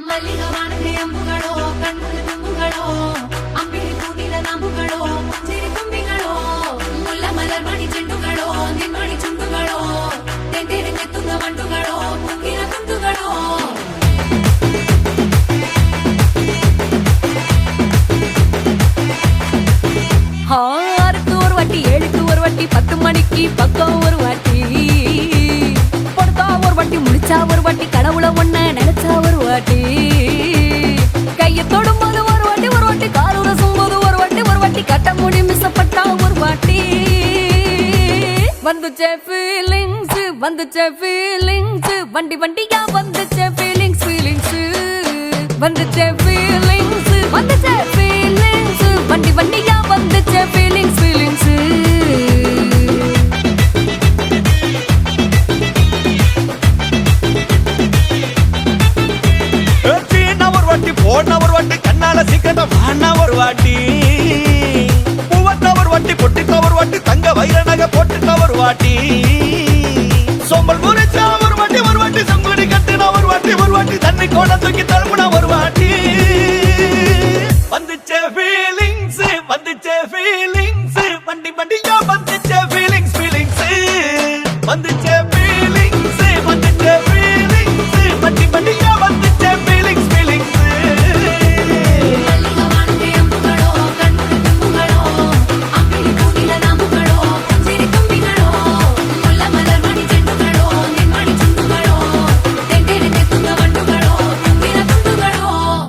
மல்லிகவானே அம்புகளோ கண்ணுல தும்புகளோ அம்பிளி பூனில நம்புகளோ சிறு தும்பிகளோ முல்ல மலர் மணி செண்டுகளோ நின்மணி சுண்டுகளோ தென்தெரிஞ்ச துங்க வண்டுகளோ முங்கின துண்டுகளோ ஆறுக்கு ஒரு வாட்டி 7க்கு ஒரு வாட்டி 10 மணிக்கு பக்கம் ஒரு வாட்டி படுத்தா ஒரு வாட்டி முடிச்சா ஒரு வாட்டி கடவுள ஒண்ண நினைச்சா ஒரு வாட்டி கைய தொடும்போது ஒரு வாட்டி காலுற சும்போது ஒரு வாட்டி கட்ட முடி மிசப்பட்டா ஒரு வாட்டி வந்துச்சே ஃபீலிங்ஸ் வண்டி வண்டியா வந்துச்சே ஃபீலிங்ஸ் வந்துச்சே ஃபீலிங்ஸ் வண்டி வண்டியா வந்துச்சே ஃபீலிங்ஸ் போன ஒரு வாட்டி கண்ணால சீக்கிரம் வாண்ணா ஒரு வாட்டி பூவத்த ஒரு வாட்டி பொட்டித்த ஒரு வாட்டி தங்க வைர நகை போட்டுட்ட ஒரு வாட்டி சோம்பல் முறைச்சா ஒரு வாட்டி சங்குடி கட்டுனா ஒரு வாட்டி தண்ணி கோட தூக்கி தழுப்புனா ஒரு வாட்டி வந்துச்சே ஃபீலிங்ஸ் வண்டி வண்டியா வந்துச்சே ஃபீலிங்ஸ் வந்துச்சே